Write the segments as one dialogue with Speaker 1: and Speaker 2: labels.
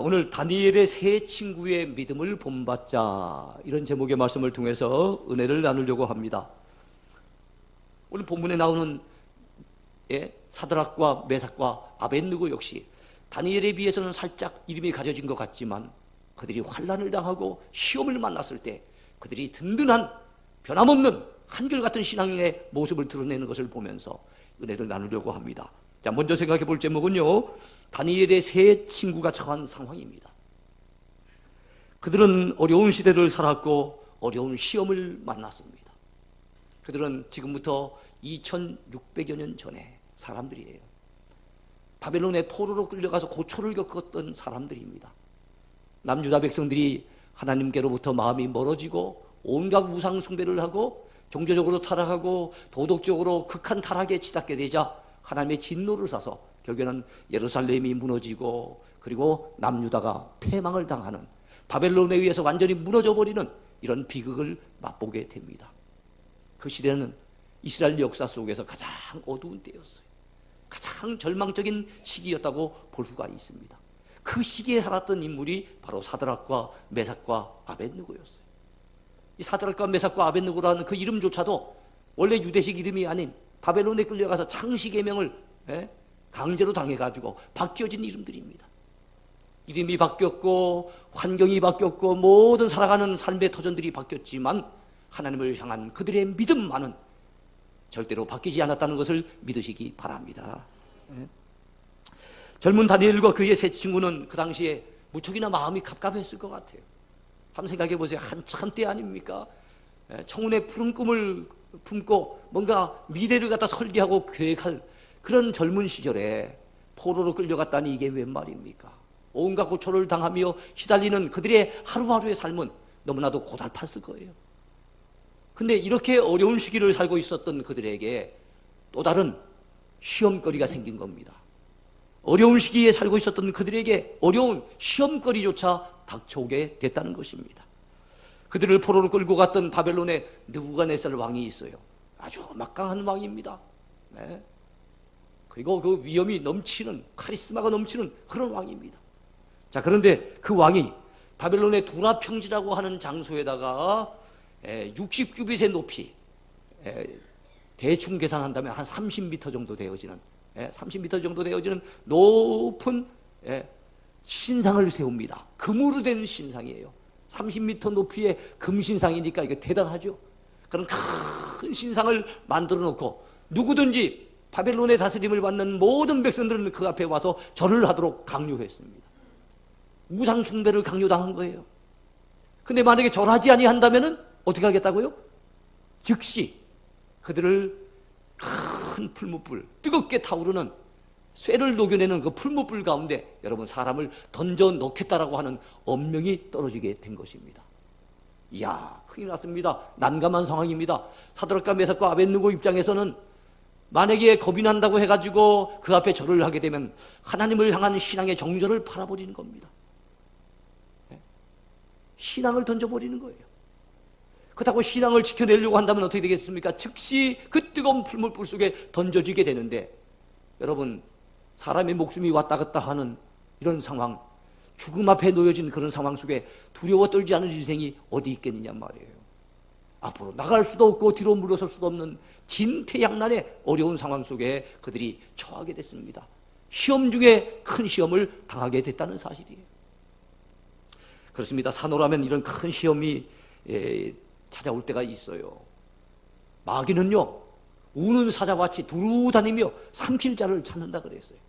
Speaker 1: 오늘 다니엘의 세 친구의 믿음을 본받자, 이런 제목의 말씀을 통해서 은혜를 나누려고 합니다. 오늘 본문에 나오는 사드락과 메삭과 아벳느고 역시 다니엘에 비해서는 살짝 이름이 가려진 것 같지만 그들이 환난을 당하고 시험을 만났을 때 그들이 든든한 변함없는 한결같은 신앙의 모습을 드러내는 것을 보면서 은혜를 나누려고 합니다. 자, 먼저 생각해 볼 제목은요, 다니엘의 세 친구가 처한 상황입니다. 그들은 어려운 시대를 살았고 어려운 시험을 만났습니다. 그들은 지금부터 2600여 년 전에 사람들이에요. 바벨론의 포로로 끌려가서 고초를 겪었던 사람들입니다. 남유다 백성들이 하나님께로부터 마음이 멀어지고 온갖 우상 숭배를 하고 종교적으로 타락하고 도덕적으로 극한 타락에 치닫게 되자 하나님의 진노를 사서 결국에는 예루살렘이 무너지고 그리고 남유다가 패망을 당하는, 바벨론에 의해서 완전히 무너져 버리는 이런 비극을 맛보게 됩니다. 그 시대는 이스라엘 역사 속에서 가장 어두운 때였어요. 가장 절망적인 시기였다고 볼 수가 있습니다. 그 시기에 살았던 인물이 바로 사드락과 메삭과 아벳느고였어요. 이 사드락과 메삭과 아벳느고라는 그 이름조차도 원래 유대식 이름이 아닌 바벨론에 끌려가서 창시 계명을 강제로 당해가지고 바뀌어진 이름들입니다. 이름이 바뀌었고 환경이 바뀌었고 모든 살아가는 삶의 터전들이 바뀌었지만 하나님을 향한 그들의 믿음만은 절대로 바뀌지 않았다는 것을 믿으시기 바랍니다. 젊은 다니엘과 그의 세 친구는 그 당시에 무척이나 마음이 갑갑했을 것 같아요. 한번 생각해 보세요. 한참 때 아닙니까? 청운의 푸른 꿈을 품고 뭔가 미래를 갖다 설계하고 계획할 그런 젊은 시절에 포로로 끌려갔다니 이게 웬 말입니까? 온갖 고초를 당하며 시달리는 그들의 하루하루의 삶은 너무나도 고달팠을 거예요. 근데 이렇게 어려운 시기를 살고 있었던 그들에게 또 다른 시험거리가 생긴 겁니다. 어려운 시기에 살고 있었던 그들에게 어려운 시험거리조차 닥쳐오게 됐다는 것입니다. 그들을 포로로 끌고 갔던 바벨론의 느부갓네살 왕이 있어요. 아주 막강한 왕입니다. 그리고 그 위엄이 넘치는, 카리스마가 넘치는 그런 왕입니다. 자, 그런데 그 왕이 바벨론의 두라 평지라고 하는 장소에다가 60규빗의 높이, 대충 계산한다면 한 30m 정도 되어지는 30m 정도 되어지는 높은 신상을 세웁니다. 금으로 된 신상이에요. 30m 높이의 금신상이니까 이게 대단하죠. 그런 큰 신상을 만들어 놓고 누구든지 바벨론의 다스림을 받는 모든 백성들은 그 앞에 와서 절을 하도록 강요했습니다. 우상 숭배를 강요당한 거예요. 근데 만약에 절하지 아니한다면은 어떻게 하겠다고요? 즉시 그들을 큰 풀무불, 뜨겁게 타오르는 쇠를 녹여내는 그 풀무불 가운데 여러분 사람을 던져 넣겠다라고 하는 엄명이 떨어지게 된 것입니다. 이야, 큰일 났습니다. 난감한 상황입니다. 사드락과 메삭과 아벳느고 입장에서는 만약에 겁이 난다고 해가지고 그 앞에 절을 하게 되면 하나님을 향한 신앙의 정절을 팔아버리는 겁니다. 신앙을 던져버리는 거예요. 그렇다고 신앙을 지켜내려고 한다면 어떻게 되겠습니까? 즉시 그 뜨거운 풀무불 속에 던져지게 되는데, 여러분 사람의 목숨이 왔다 갔다 하는 이런 상황, 죽음 앞에 놓여진 그런 상황 속에 두려워 떨지 않은 인생이 어디 있겠느냐 말이에요. 앞으로 나갈 수도 없고 뒤로 물러설 수도 없는 진퇴양난의 어려운 상황 속에 그들이 처하게 됐습니다. 시험 중에 큰 시험을 당하게 됐다는 사실이에요. 그렇습니다. 산호라면 이런 큰 시험이 찾아올 때가 있어요. 마귀는요, 우는 사자같이 두루 다니며 삼킬 자를 찾는다 그랬어요.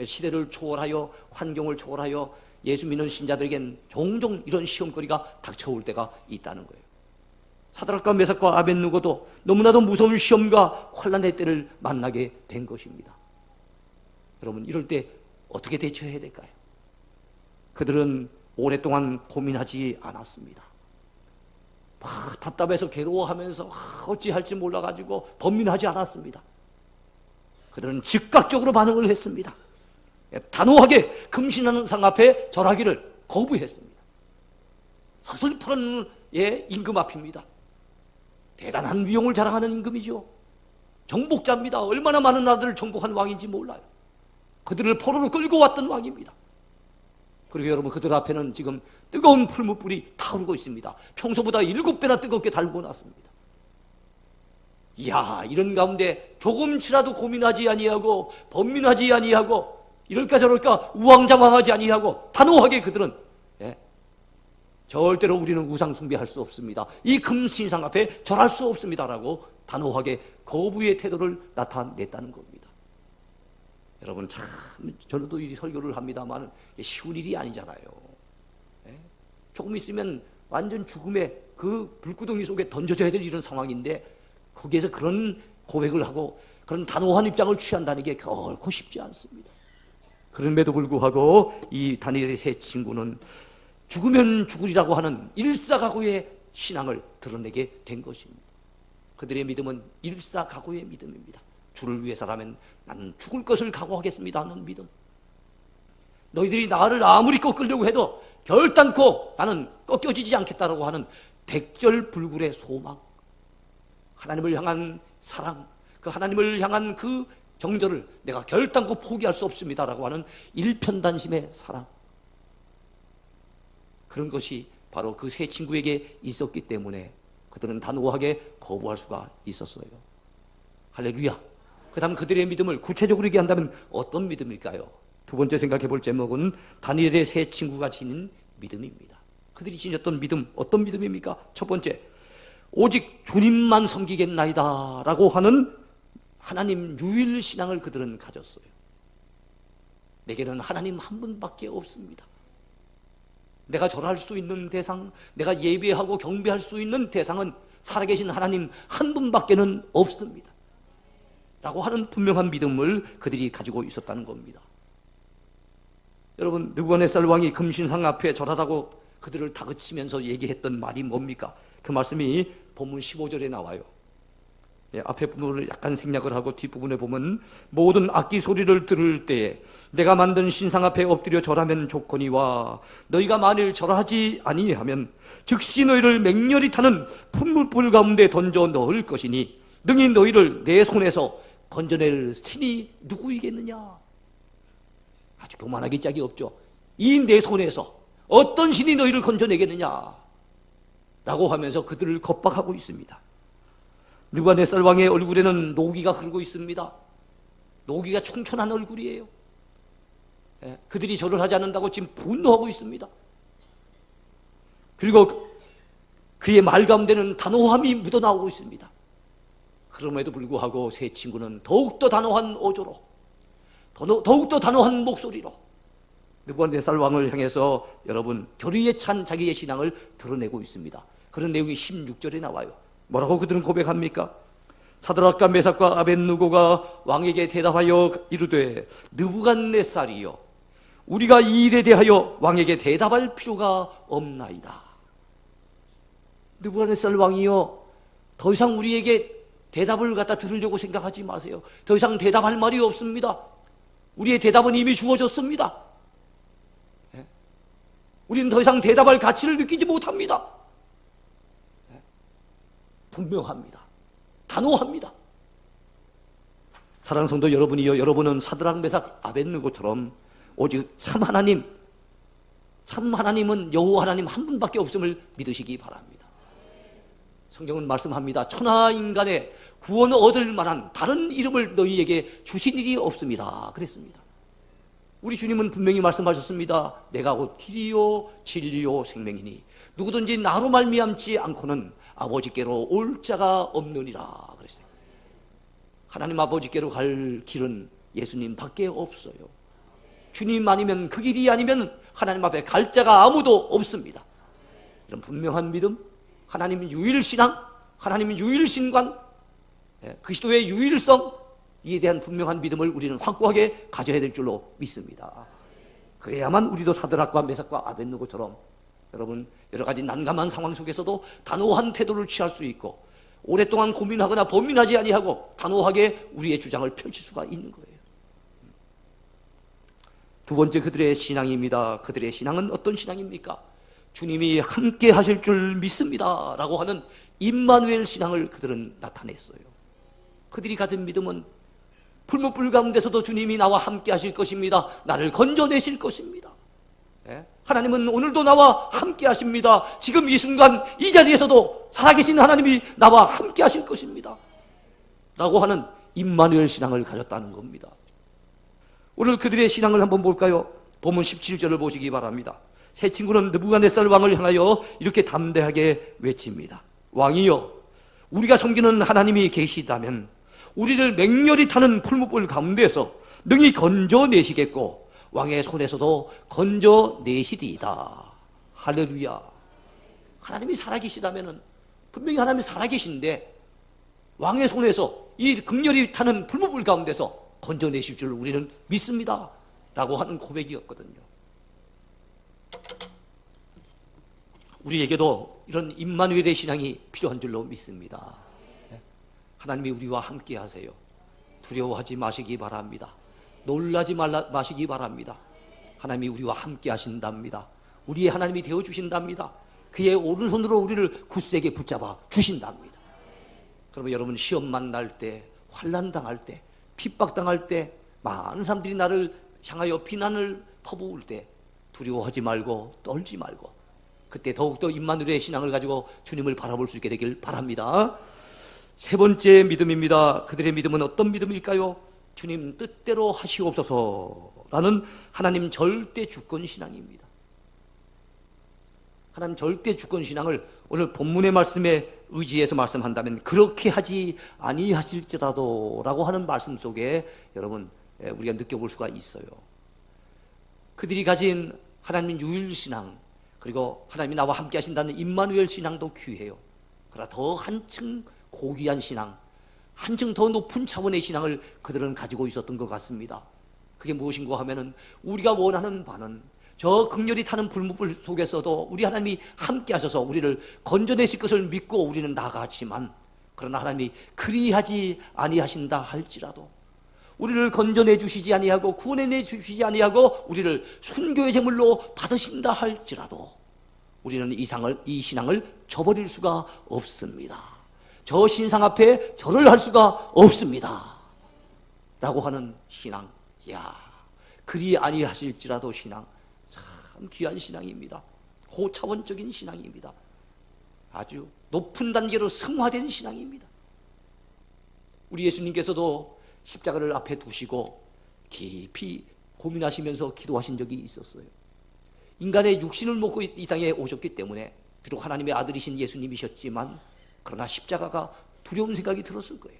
Speaker 1: 시대를 초월하여 환경을 초월하여 예수 믿는 신자들에겐 종종 이런 시험거리가 닥쳐올 때가 있다는 거예요. 사드락과 메삭과 아벳느고도 너무나도 무서운 시험과 환난의 때를 만나게 된 것입니다. 여러분 이럴 때 어떻게 대처해야 될까요? 그들은 오랫동안 고민하지 않았습니다. 막 답답해서 괴로워하면서 어찌할지 몰라가지고 번민하지 않았습니다. 그들은 즉각적으로 반응을 했습니다. 단호하게 금신상 앞에 절하기를 거부했습니다. 서슬프른 임금 앞입니다. 대단한 위용을 자랑하는 임금이죠. 정복자입니다. 얼마나 많은 나라들을 정복한 왕인지 몰라요. 그들을 포로로 끌고 왔던 왕입니다. 그리고 여러분 그들 앞에는 지금 뜨거운 풀무불이 타오르고 있습니다. 평소보다 7배나 뜨겁게 달고 났습니다. 이야, 이런 가운데 조금치라도 고민하지 아니하고 번민하지 아니하고 이럴까 저럴까 우왕좌왕하지 아니하고 단호하게 그들은 절대로 우리는 우상 숭배할 수 없습니다. 이 금신상 앞에 절할 수 없습니다라고 단호하게 거부의 태도를 나타냈다는 겁니다. 여러분 참 저도 이 설교를 합니다만 쉬운 일이 아니잖아요. 조금 있으면 완전 죽음의 그 불구덩이 속에 던져져야 될 이런 상황인데 거기에서 그런 고백을 하고 그런 단호한 입장을 취한다는 게 결코 쉽지 않습니다. 그럼에도 불구하고 이 다니엘의 세 친구는 죽으면 죽으리라고 하는 일사각오의 신앙을 드러내게 된 것입니다. 그들의 믿음은 일사각오의 믿음입니다. 주를 위해서라면 나는 죽을 것을 각오하겠습니다 하는 믿음. 너희들이 나를 아무리 꺾으려고 해도 결단코 나는 꺾여지지 않겠다라고 하는 백절불굴의 소망, 하나님을 향한 사랑, 그 하나님을 향한 그 정절을 내가 결단코 포기할 수 없습니다라고 하는 일편단심의 사랑, 그런 것이 바로 그 세 친구에게 있었기 때문에 그들은 단호하게 거부할 수가 있었어요. 할렐루야. 그 다음 그들의 믿음을 구체적으로 얘기한다면 어떤 믿음일까요? 두 번째 생각해 볼 제목은 다니엘의 세 친구가 지닌 믿음입니다. 그들이 지녔던 믿음, 어떤 믿음입니까? 첫 번째, 오직 주님만 섬기겠나이다 라고 하는 하나님 유일신앙을 그들은 가졌어요. 내게는 하나님 한 분밖에 없습니다. 내가 절할 수 있는 대상, 내가 예배하고 경배할 수 있는 대상은 살아계신 하나님 한 분밖에는 없습니다 라고 하는 분명한 믿음을 그들이 가지고 있었다는 겁니다. 여러분, 느부갓네살 왕이 금신상 앞에 절하라고 그들을 다그치면서 얘기했던 말이 뭡니까? 그 말씀이 본문 15절에 나와요. 앞에 부분을 약간 생략을 하고 뒷부분에 보면 모든 악기 소리를 들을 때에 내가 만든 신상 앞에 엎드려 절하면 좋거니와 너희가 만일 절하지 아니하면 즉시 너희를 맹렬히 타는 풀무불 가운데 던져 넣을 것이니 능히 너희를 내 손에서 건져낼 신이 누구이겠느냐. 아주 교만하기 짝이 없죠. 이 내 손에서 어떤 신이 너희를 건져내겠느냐 라고 하면서 그들을 겁박하고 있습니다. 느부갓네살 왕의 얼굴에는 노기가 흐르고 있습니다. 노기가 충천한 얼굴이에요. 그들이 절을 하지 않는다고 지금 분노하고 있습니다. 그리고 그의 말 가운데는 단호함이 묻어나오고 있습니다. 그럼에도 불구하고 세 친구는 더욱더 단호한 어조로, 더욱더 단호한 목소리로 느부갓네살 왕을 향해서 여러분 결의에 찬 자기의 신앙을 드러내고 있습니다. 그런 내용이 16절에 나와요. 뭐라고 그들은 고백합니까? 사드락과 메삭과 아벳느고가 왕에게 대답하여 이르되 느부갓네살이여 우리가 이 일에 대하여 왕에게 대답할 필요가 없나이다. 느부갓네살 왕이여 더 이상 우리에게 대답을 갖다 들으려고 생각하지 마세요. 더 이상 대답할 말이 없습니다. 우리의 대답은 이미 주어졌습니다. 우리는 더 이상 대답할 가치를 느끼지 못합니다. 분명합니다. 단호합니다. 사랑하는 성도 여러분이요, 여러분은 사드락 메삭 아벳느고처럼 오직 참 하나님은 여호와 하나님 한 분밖에 없음을 믿으시기 바랍니다. 성경은 말씀합니다. 천하 인간의 구원을 얻을 만한 다른 이름을 너희에게 주신 일이 없습니다 그랬습니다. 우리 주님은 분명히 말씀하셨습니다. 내가 곧 길이요 진리요 생명이니 누구든지 나로 말미암지 않고는 아버지께로 올 자가 없느니라 그랬어요. 하나님 아버지께로 갈 길은 예수님 밖에 없어요. 주님 아니면 그 길이 아니면 하나님 앞에 갈 자가 아무도 없습니다. 이런 분명한 믿음, 하나님의 유일신앙, 하나님의 유일신관, 그리스도의 유일성, 이에 대한 분명한 믿음을 우리는 확고하게 가져야 될 줄로 믿습니다. 그래야만 우리도 사드락과 메삭과 아벳느고처럼 여러분 여러 가지 난감한 상황 속에서도 단호한 태도를 취할 수 있고 오랫동안 고민하거나 범민하지 아니하고 단호하게 우리의 주장을 펼칠 수가 있는 거예요. 두 번째 그들의 신앙입니다. 그들의 신앙은 어떤 신앙입니까? 주님이 함께 하실 줄 믿습니다 라고 하는 임마누엘 신앙을 그들은 나타냈어요. 그들이 가진 믿음은 풀무불 가운데서도 주님이 나와 함께 하실 것입니다. 나를 건져내실 것입니다. 하나님은 오늘도 나와 함께 하십니다. 지금 이 순간 이 자리에서도 살아계신 하나님이 나와 함께 하실 것입니다 라고 하는 임마누엘 신앙을 가졌다는 겁니다. 오늘 그들의 신앙을 한번 볼까요? 본문 17절을 보시기 바랍니다. 세 친구는 느부갓네살 왕을 향하여 이렇게 담대하게 외칩니다. 왕이여, 우리가 섬기는 하나님이 계시다면 우리를 맹렬히 타는 풀무불 가운데서 능히 건져내시겠고 왕의 손에서도 건져내시리이다. 할렐루야. 하나님이 살아계시다면 분명히 하나님이 살아계신데 왕의 손에서 이 극렬히 타는 풀무불 가운데서 건져내실 줄 우리는 믿습니다 라고 하는 고백이었거든요. 우리에게도 이런 임마누엘의 신앙이 필요한 줄로 믿습니다. 하나님이 우리와 함께 하세요. 두려워하지 마시기 바랍니다. 놀라지 마시기 바랍니다. 하나님이 우리와 함께 하신답니다. 우리의 하나님이 되어주신답니다. 그의 오른손으로 우리를 굳세게 붙잡아 주신답니다. 그러면 여러분 시험 만날 때, 환난 당할 때, 핍박당할 때, 많은 사람들이 나를 향하여 비난을 퍼부을 때 두려워하지 말고 떨지 말고 그때 더욱더 임마누엘의 신앙을 가지고 주님을 바라볼 수 있게 되길 바랍니다. 세 번째 믿음입니다. 그들의 믿음은 어떤 믿음일까요? 주님 뜻대로 하시옵소서라는 하나님 절대 주권 신앙입니다. 하나님 절대 주권 신앙을 오늘 본문의 말씀에 의지해서 말씀한다면 그렇게 하지 아니하실지라도 라고 하는 말씀 속에 여러분 우리가 느껴볼 수가 있어요. 그들이 가진 하나님 유일신앙 그리고 하나님이 나와 함께 하신다는 임마누엘 신앙도 귀해요. 그러나 더 한층 고귀한 신앙, 한층 더 높은 차원의 신앙을 그들은 가지고 있었던 것 같습니다. 그게 무엇인가 하면은 우리가 원하는 바는 저 극렬히 타는 불무불 속에서도 우리 하나님이 함께 하셔서 우리를 건져내실 것을 믿고 우리는 나가지만 그러나 하나님이 그리하지 아니하신다 할지라도 우리를 건져내 주시지 아니하고 구원해 주시지 아니하고 우리를 순교의 제물로 받으신다 할지라도 우리는 이 신앙을 저버릴 수가 없습니다. 저 신상 앞에 절을 할 수가 없습니다 라고 하는 신앙, 그리 아니하실지라도 신앙, 참 귀한 신앙입니다. 고차원적인 신앙입니다. 아주 높은 단계로 승화된 신앙입니다. 우리 예수님께서도 십자가를 앞에 두시고 깊이 고민하시면서 기도하신 적이 있었어요. 인간의 육신을 먹고 이 땅에 오셨기 때문에 비록 하나님의 아들이신 예수님이셨지만 그러나 십자가가 두려운 생각이 들었을 거예요.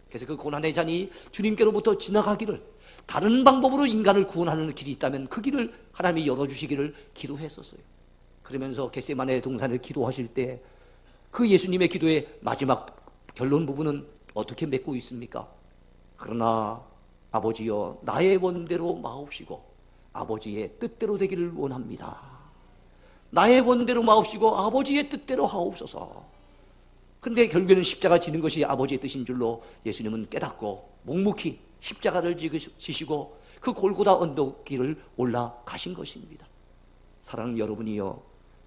Speaker 1: 그래서 그 고난의 잔이 주님께로부터 지나가기를 다른 방법으로 인간을 구원하는 길이 있다면 그 길을 하나님이 열어주시기를 기도했었어요. 그러면서 겟세마네 동산에 기도하실 때 그 예수님의 기도의 마지막 결론 부분은 어떻게 맺고 있습니까? 그러나 아버지여 나의 원대로 마옵시고 아버지의 뜻대로 되기를 원합니다. 나의 원대로 마옵시고 아버지의 뜻대로 하옵소서. 근데 결국에는 십자가 지는 것이 아버지의 뜻인 줄로 예수님은 깨닫고 묵묵히 십자가를 지시고 그 골고다 언덕 길을 올라가신 것입니다. 사랑하는 여러분이여,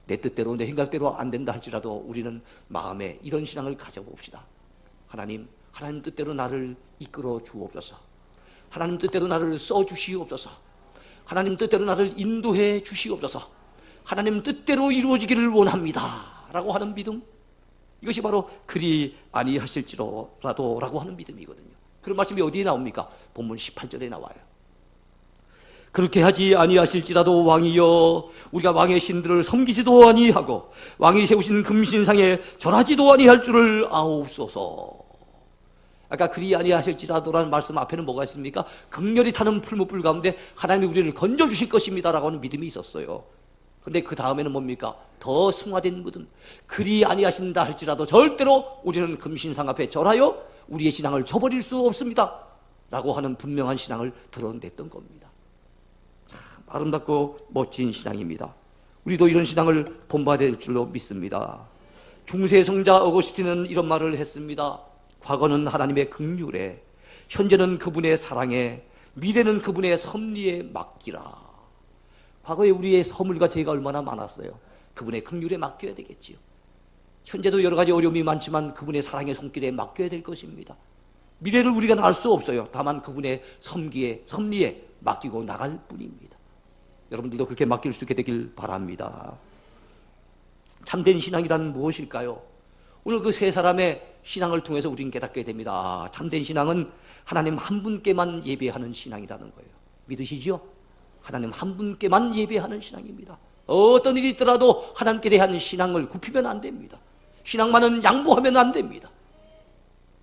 Speaker 1: 내 뜻대로 내 생각대로 안 된다 할지라도 우리는 마음에 이런 신앙을 가져봅시다. 하나님 뜻대로 나를 이끌어 주옵소서. 하나님 뜻대로 나를 써 주시옵소서. 하나님 뜻대로 나를 인도해 주시옵소서. 하나님 뜻대로 이루어지기를 원합니다 라고 하는 믿음, 이것이 바로 그리 아니하실지라도 라고 하는 믿음이거든요. 그런 말씀이 어디에 나옵니까? 본문 18절에 나와요. 그렇게 하지 아니하실지라도 왕이여 우리가 왕의 신들을 섬기지도 아니하고 왕이 세우신 금신상에 절하지도 아니할 줄을 아옵소서. 아까 그리 아니하실지라도라는 말씀 앞에는 뭐가 있습니까? 극렬히 타는 풀무불 가운데 하나님이 우리를 건져주실 것입니다 라고 하는 믿음이 있었어요. 근데 그 다음에는 뭡니까? 더 승화된 믿음, 그리 아니하신다 할지라도 절대로 우리는 금신상 앞에 절하여 우리의 신앙을 저버릴 수 없습니다 라고 하는 분명한 신앙을 드러냈던 겁니다. 참 아름답고 멋진 신앙입니다. 우리도 이런 신앙을 본받아야 될 줄로 믿습니다. 중세 성자 어거스틴은 이런 말을 했습니다. 과거는 하나님의 긍휼에, 현재는 그분의 사랑에, 미래는 그분의 섭리에 맡기라. 과거에 우리의 허물과 죄가 얼마나 많았어요. 그분의 긍휼에 맡겨야 되겠지요. 현재도 여러 가지 어려움이 많지만 그분의 사랑의 손길에 맡겨야 될 것입니다. 미래를 우리가 알 수 없어요. 다만 그분의 섭리에 맡기고 나갈 뿐입니다. 여러분들도 그렇게 맡길 수 있게 되길 바랍니다. 참된 신앙이란 무엇일까요? 오늘 그 세 사람의 신앙을 통해서 우리는 깨닫게 됩니다. 아, 참된 신앙은 하나님 한 분께만 예배하는 신앙이라는 거예요. 믿으시죠? 하나님 한 분께만 예배하는 신앙입니다. 어떤 일이 있더라도 하나님께 대한 신앙을 굽히면 안 됩니다. 신앙만은 양보하면 안 됩니다.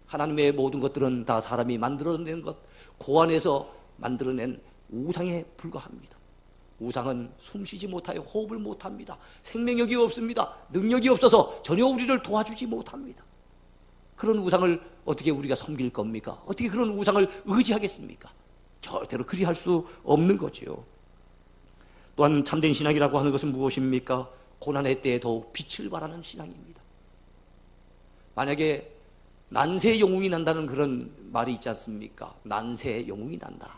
Speaker 1: 하나님의 모든 것들은 다 사람이 만들어낸 것, 고안에서 만들어낸 우상에 불과합니다. 우상은 숨쉬지 못하여 호흡을 못합니다. 생명력이 없습니다. 능력이 없어서 전혀 우리를 도와주지 못합니다. 그런 우상을 어떻게 우리가 섬길 겁니까? 어떻게 그런 우상을 의지하겠습니까? 절대로 그리할 수 없는 거죠. 또한 참된 신앙이라고 하는 것은 무엇입니까? 고난의 때에 더욱 빛을 발하는 신앙입니다. 만약에 난세의 영웅이 난다는 그런 말이 있지 않습니까? 난세의 영웅이 난다.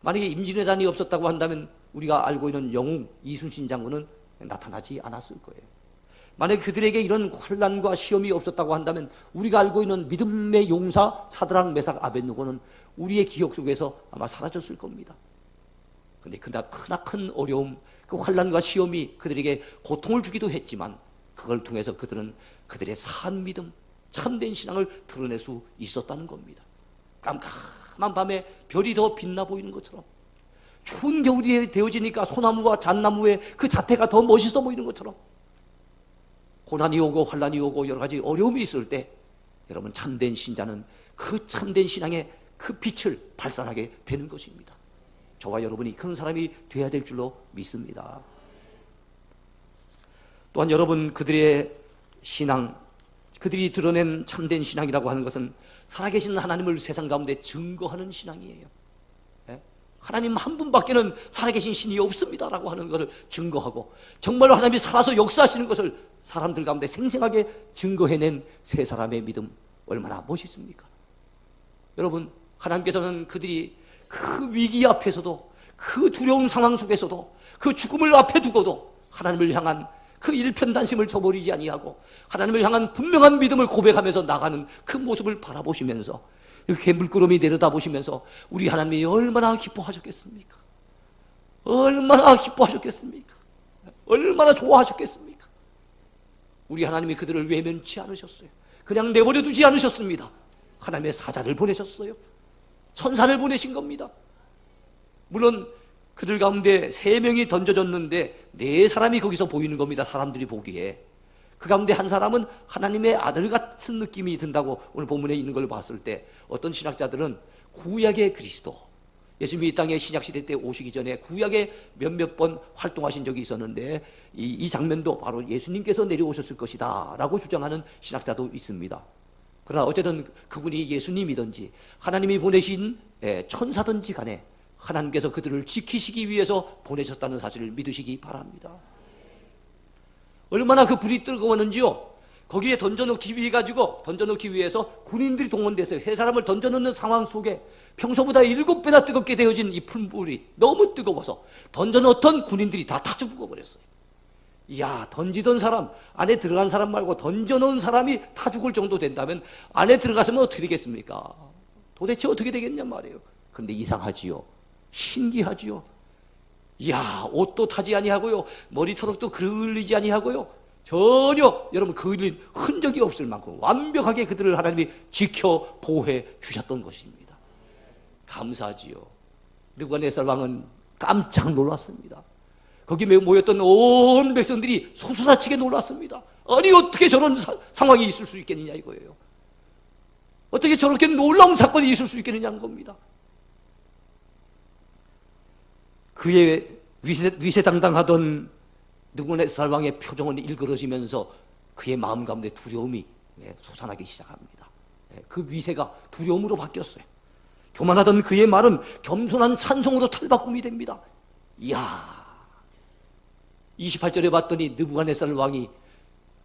Speaker 1: 만약에 임진왜란이 없었다고 한다면 우리가 알고 있는 영웅 이순신 장군은 나타나지 않았을 거예요. 만약에 그들에게 이런 환난과 시험이 없었다고 한다면 우리가 알고 있는 믿음의 용사 사드락 메삭 아벳느고는 우리의 기억 속에서 아마 사라졌을 겁니다. 그런데 크나큰 어려움, 그 환난과 시험이 그들에게 고통을 주기도 했지만 그걸 통해서 그들은 그들의 산 믿음, 참된 신앙을 드러낼 수 있었다는 겁니다. 깜깜한 밤에 별이 더 빛나 보이는 것처럼, 추운 겨울이 되어지니까 소나무와 잣나무의 그 자태가 더 멋있어 보이는 것처럼, 고난이 오고 환난이 오고 여러 가지 어려움이 있을 때 여러분, 참된 신자는 그 참된 신앙의 그 빛을 발산하게 되는 것입니다. 저와 여러분이 그런 사람이 되어야 될 줄로 믿습니다. 또한 여러분, 그들의 신앙, 그들이 드러낸 참된 신앙이라고 하는 것은 살아계신 하나님을 세상 가운데 증거하는 신앙이에요. 하나님 한 분밖에는 살아계신 신이 없습니다라고 하는 것을 증거하고, 정말로 하나님이 살아서 역사하시는 것을 사람들 가운데 생생하게 증거해낸 세 사람의 믿음, 얼마나 멋있습니까? 여러분, 하나님께서는 그들이 그 위기 앞에서도, 그 두려운 상황 속에서도, 그 죽음을 앞에 두고도 하나님을 향한 그 일편단심을 저버리지 아니하고 하나님을 향한 분명한 믿음을 고백하면서 나가는 그 모습을 바라보시면서, 이렇게 물구름이 내려다보시면서 우리 하나님이 얼마나 기뻐하셨겠습니까? 얼마나 기뻐하셨겠습니까? 얼마나 좋아하셨겠습니까? 우리 하나님이 그들을 외면치 않으셨어요. 그냥 내버려 두지 않으셨습니다. 하나님의 사자를 보내셨어요. 천사를 보내신 겁니다. 물론 그들 가운데 3명이 던져졌는데 4사람이 거기서 보이는 겁니다. 사람들이 보기에. 그 가운데 한 사람은 하나님의 아들 같은 느낌이 든다고 오늘 본문에 있는 걸 봤을 때, 어떤 신학자들은 구약의 그리스도, 예수님이 이 땅에 신약시대 때 오시기 전에 구약에 몇몇 번 활동하신 적이 있었는데 이 장면도 바로 예수님께서 내려오셨을 것이다 라고 주장하는 신학자도 있습니다. 그러나 어쨌든 그분이 예수님이든지 하나님이 보내신 천사든지 간에 하나님께서 그들을 지키시기 위해서 보내셨다는 사실을 믿으시기 바랍니다. 얼마나 그 불이 뜨거웠는지요. 거기에 던져놓기 위해서 군인들이 동원돼서 세 사람을 던져놓는 상황 속에 평소보다 7배나 뜨겁게 되어진 이 풀불이 너무 뜨거워서 던져놓던 군인들이 다 죽어버렸어요. 이야, 던지던 사람, 안에 들어간 사람 말고 던져놓은 사람이 다 죽을 정도 된다면 안에 들어갔으면 어떻게 되겠습니까? 도대체 어떻게 되겠냔 말이에요. 그런데 이상하지요. 신기하지요. 이야, 옷도 타지 아니하고요, 머리털도 그을리지 아니하고요, 전혀 여러분 그을린 흔적이 없을 만큼 완벽하게 그들을 하나님이 지켜 보호해 주셨던 것입니다. 감사하지요. 느부갓네살 왕은 깜짝 놀랐습니다. 거기 모였던 온 백성들이 소스라치게 놀랐습니다. 아니, 어떻게 저런 상황이 있을 수 있겠느냐 이거예요. 어떻게 저렇게 놀라운 사건이 있을 수 있겠느냐는 겁니다. 그의 위세당당하던 느부갓네살 왕의 표정은 일그러지면서 그의 마음 가운데 두려움이 솟아나기 시작합니다. 그 위세가 두려움으로 바뀌었어요. 교만하던 그의 말은 겸손한 찬송으로 탈바꿈이 됩니다. 이야, 28절에 봤더니 느부갓네살 왕이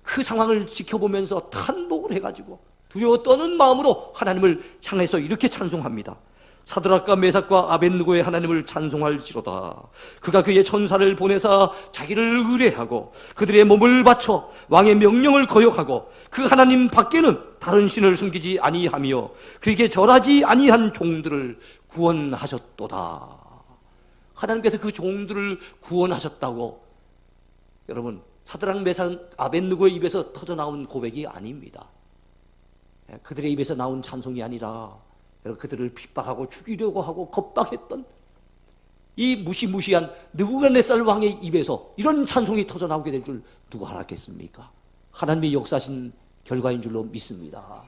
Speaker 1: 그 상황을 지켜보면서 탄복을 해가지고 두려워 떠는 마음으로 하나님을 향해서 이렇게 찬송합니다. 사드락과 메삭과 아벳느고의 하나님을 찬송할지로다. 그가 그의 천사를 보내사 자기를 의뢰하고 그들의 몸을 바쳐 왕의 명령을 거역하고 그 하나님 밖에는 다른 신을 숨기지 아니하며 그에게 절하지 아니한 종들을 구원하셨도다. 하나님께서 그 종들을 구원하셨다고 여러분 사드락 메삭 아벳느고의 입에서 터져나온 고백이 아닙니다. 그들의 입에서 나온 찬송이 아니라 그들을 핍박하고 죽이려고 하고 겁박했던 이 무시무시한 느부갓네살 왕의 입에서 이런 찬송이 터져나오게 될 줄 누가 알았겠습니까? 하나님의 역사하신 결과인 줄로 믿습니다.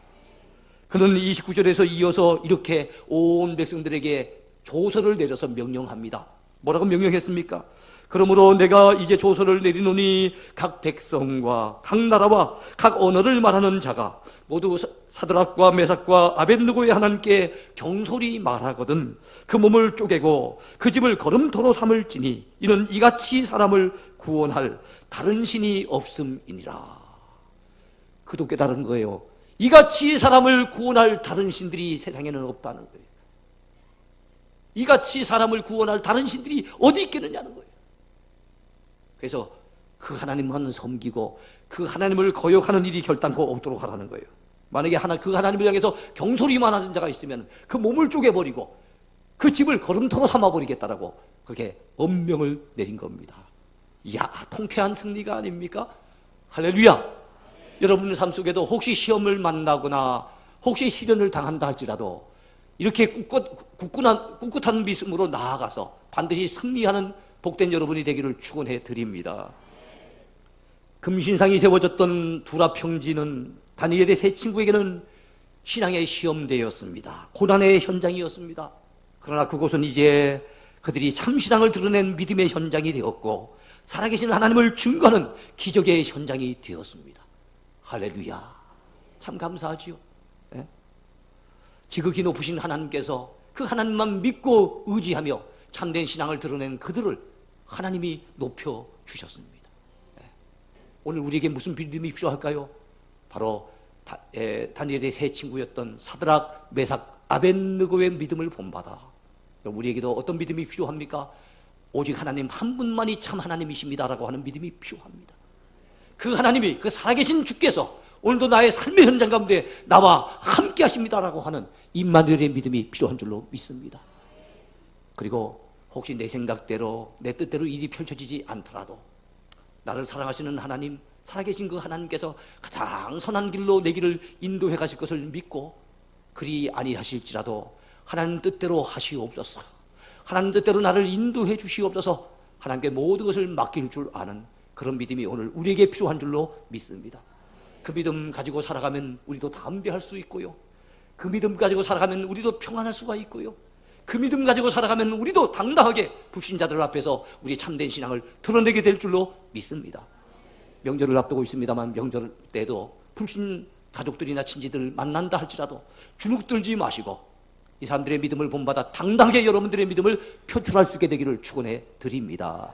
Speaker 1: 그는 29절에서 이어서 이렇게 온 백성들에게 조서를 내려서 명령합니다. 뭐라고 명령했습니까? 그러므로 내가 이제 조서를 내리노니 각 백성과 각 나라와 각 언어를 말하는 자가 모두 사드락과 메삭과 아벳느고의 하나님께 경솔히 말하거든 그 몸을 쪼개고 그 집을 거름토로 삼을지니 이는 이같이 사람을 구원할 다른 신이 없음이니라. 그도 깨달은 거예요. 이같이 사람을 구원할 다른 신들이 세상에는 없다는 거예요. 이같이 사람을 구원할 다른 신들이 어디 있겠느냐는 거예요. 그래서 그 하나님만 섬기고 그 하나님을 거역하는 일이 결단코 없도록 하라는 거예요. 만약에 그 하나님을 향해서 경솔이만 하는 자가 있으면 그 몸을 쪼개버리고 그 집을 거름토로 삼아버리겠다라고 그렇게 엄명을 내린 겁니다. 이야, 통쾌한 승리가 아닙니까? 할렐루야! 여러분의 삶 속에도 혹시 시험을 만나거나 혹시 시련을 당한다 할지라도 이렇게 꿋꿋한 믿음으로 나아가서 반드시 승리하는 복된 여러분이 되기를 축원해 드립니다. 금신상이 세워졌던 두라 평지는 다니엘의 세 친구에게는 신앙의 시험대였습니다. 고난의 현장이었습니다. 그러나 그곳은 이제 그들이 참신앙을 드러낸 믿음의 현장이 되었고 살아계신 하나님을 증거하는 기적의 현장이 되었습니다. 할렐루야. 참 감사하지요. 네? 지극히 높으신 하나님께서 그 하나님만 믿고 의지하며 참된 신앙을 드러낸 그들을 하나님이 높여주셨습니다. 오늘 우리에게 무슨 믿음이 필요할까요? 바로 다니엘의 세 친구였던 사드락, 메삭, 아벳느고의 믿음을 본받아 우리에게도 어떤 믿음이 필요합니까? 오직 하나님 한 분만이 참 하나님이십니다라고 하는 믿음이 필요합니다. 그 하나님이, 그 살아계신 주께서 오늘도 나의 삶의 현장 가운데 나와 함께 하십니다라고 하는 임마누엘의 믿음이 필요한 줄로 믿습니다. 그리고 혹시 내 생각대로 내 뜻대로 일이 펼쳐지지 않더라도 나를 사랑하시는 하나님, 살아계신 그 하나님께서 가장 선한 길로 내 길을 인도해 가실 것을 믿고 그리 아니하실지라도 하나님 뜻대로 하시옵소서, 하나님 뜻대로 나를 인도해 주시옵소서, 하나님께 모든 것을 맡길 줄 아는 그런 믿음이 오늘 우리에게 필요한 줄로 믿습니다. 그 믿음 가지고 살아가면 우리도 담대할 수 있고요, 그 믿음 가지고 살아가면 우리도 평안할 수가 있고요, 그 믿음 가지고 살아가면 우리도 당당하게 불신자들 앞에서 우리의 참된 신앙을 드러내게 될 줄로 믿습니다. 명절을 앞두고 있습니다만 명절 때도 불신 가족들이나 친지들 만난다 할지라도 주눅들지 마시고 이 사람들의 믿음을 본받아 당당하게 여러분들의 믿음을 표출할 수 있게 되기를 축원해 드립니다.